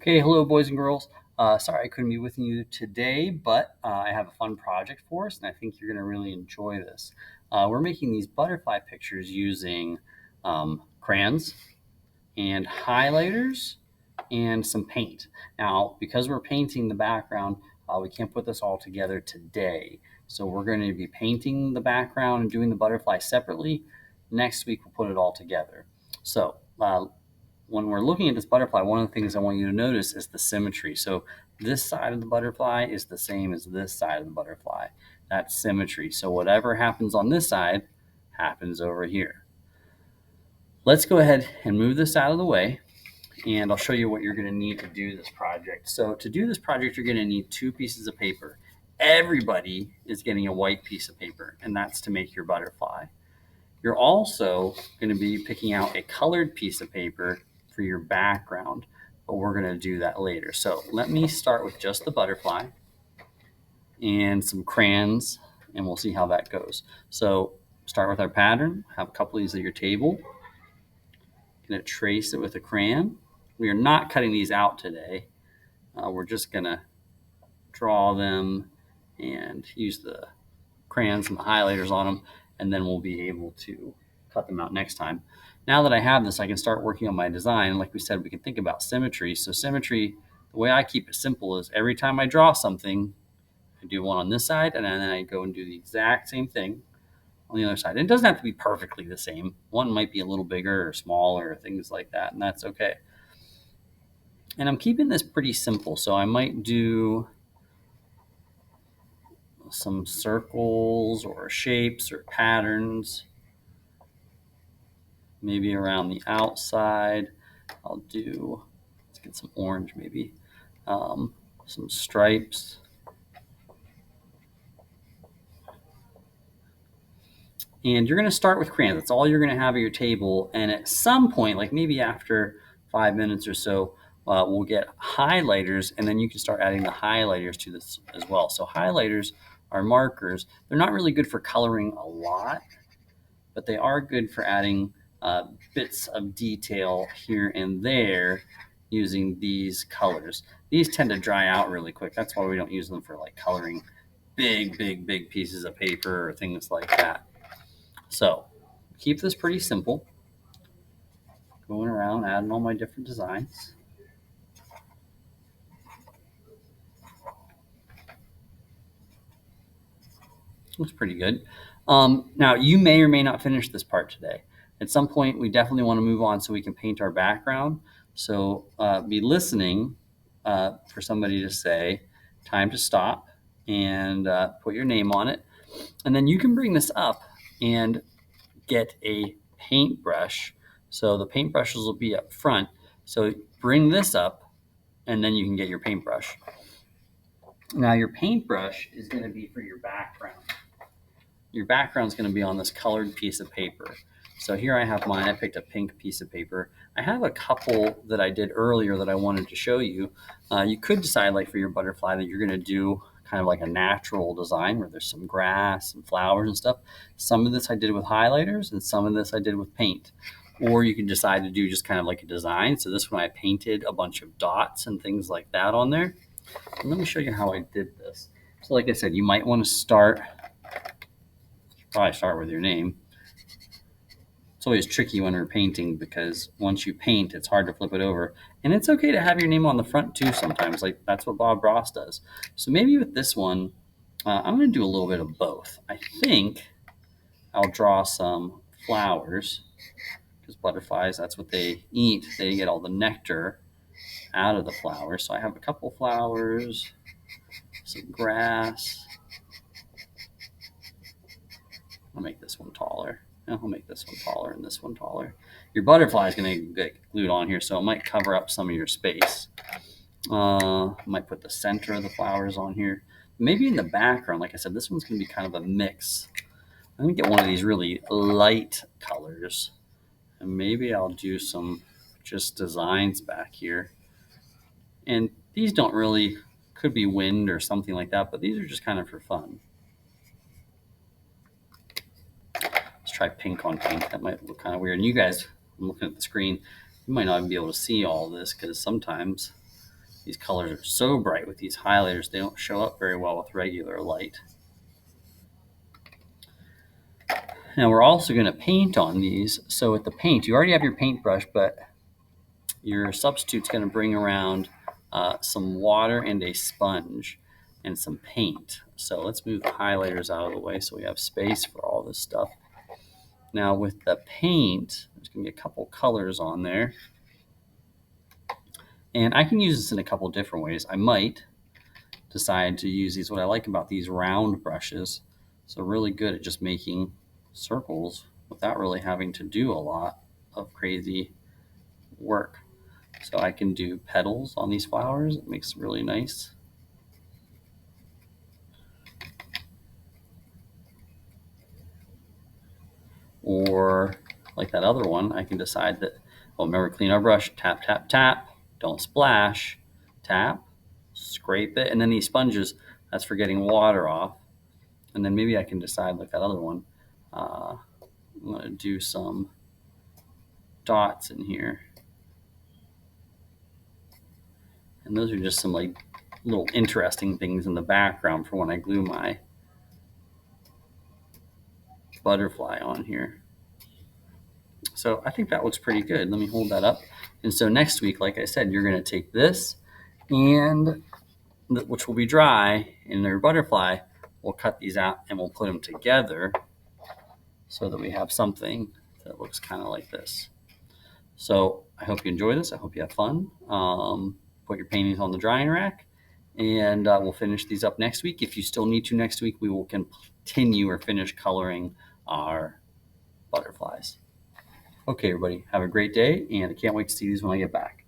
Okay, hello, boys and girls. Sorry I couldn't be with you today, but I have a fun project for us, and I think you're going to really enjoy this. We're making these butterfly pictures using crayons and highlighters and some paint. Now, because we're painting the background, we can't put this all together today. So we're going to be painting the background and doing the butterfly separately. Next week, we'll put it all together. So when we're looking at this butterfly, one of the things I want you to notice is the symmetry. So this side of the butterfly is the same as this side of the butterfly. That's symmetry. So whatever happens on this side happens over here. Let's go ahead and move this out of the way, and I'll show you what you're going to need to do this project. So to do this project, you're going to need 2 pieces of paper. Everybody is getting a white piece of paper, and that's to make your butterfly. You're also going to be picking out a colored piece of paper for your background, but we're going to do that later. So let me start with just the butterfly and some crayons, and we'll see how that goes. So start with our pattern, have a couple of these at your table. Going to trace it with a crayon. We are not cutting these out today. We're just going to draw them and use the crayons and the highlighters on them, and then we'll be able to cut them out next time. Now that I have this, I can start working on my design. Like we said, we can think about symmetry. So symmetry, the way I keep it simple is every time I draw something, I do one on this side, and then I go and do the exact same thing on the other side. And it doesn't have to be perfectly the same. One might be a little bigger or smaller or things like that, and that's okay. And I'm keeping this pretty simple, so I might do some circles or shapes or patterns, maybe around the outside. Let's get some orange maybe, some stripes. And you're going to start with crayons. That's all you're going to have at your table. And at some point, like maybe after 5 minutes or so, we'll get highlighters, and then you can start adding the highlighters to this as well. So highlighters are markers. They're not really good for coloring a lot, but they are good for adding bits of detail here and there using these colors. These tend to dry out really quick. That's why we don't use them for like coloring big pieces of paper or things like that. So keep this pretty simple. Going around adding all my different designs. Looks pretty good. Now you may or may not finish this part today. At some point, we definitely want to move on so we can paint our background. So be listening for somebody to say, time to stop, and put your name on it. And then you can bring this up and get a paintbrush. So the paintbrushes will be up front. So bring this up, and then you can get your paintbrush. Now your paintbrush is going to be for your background. Your background is going to be on this colored piece of paper. So here I have mine. I picked a pink piece of paper. I have a couple that I did earlier that I wanted to show you. You could decide, like for your butterfly, that you're going to do kind of like a natural design where there's some grass and flowers and stuff. Some of this I did with highlighters, and some of this I did with paint. Or you can decide to do just kind of like a design. So this one I painted a bunch of dots and things like that on there. And let me show you how I did this. So like I said, you might want to probably start with your name. It's always tricky when we're painting because once you paint, it's hard to flip it over. And it's okay to have your name on the front too sometimes. Like that's what Bob Ross does. So maybe with this one, I'm going to do a little bit of both. I think I'll draw some flowers because butterflies, that's what they eat. They get all the nectar out of the flowers. So I have a couple flowers, some grass. I'll make this one taller. I'll make this one taller and this one taller. Your butterfly is going to get glued on here, so it might cover up some of your space. Might put the center of the flowers on here. Maybe in the background, like I said, this one's going to be kind of a mix. I'm going to get one of these really light colors, and maybe I'll do some just designs back here. And these don't really, could be wind or something like that, but these are just kind of for fun. Try pink on pink. That might look kind of weird. And you guys, I'm looking at the screen, you might not even be able to see all this because sometimes These colors are so bright with these highlighters, they don't show up very well with regular light. Now we're also going to paint on these. So with the paint, you already have your paintbrush, but your substitute's going to bring around some water and a sponge and some paint. So let's move the highlighters out of the way so we have space for all this stuff. Now with the paint, there's going to be a couple colors on there. And I can use this in a couple different ways. I might decide to use these. What I like about these round brushes, so really good at just making circles without really having to do a lot of crazy work. So I can do petals on these flowers. It makes it really nice. Or like that other one, I can decide that, well, remember, clean our brush, tap, tap, tap, don't splash, tap, scrape it. And then these sponges, that's for getting water off. And then maybe I can decide, like that other one, I'm going to do some dots in here. And those are just some like little interesting things in the background for when I glue my butterfly on here. So I think that looks pretty good. Let me hold that up. And so next week, like I said, you're going to take this and which will be dry in their butterfly. We'll cut these out and we'll put them together so that we have something that looks kind of like this. So I hope you enjoy this. I hope you have fun. Put your paintings on the drying rack, and we'll finish these up next week. If you still need to next week, we will continue or finish coloring our butterflies. Okay, everybody, have a great day, and I can't wait to see these when I get back.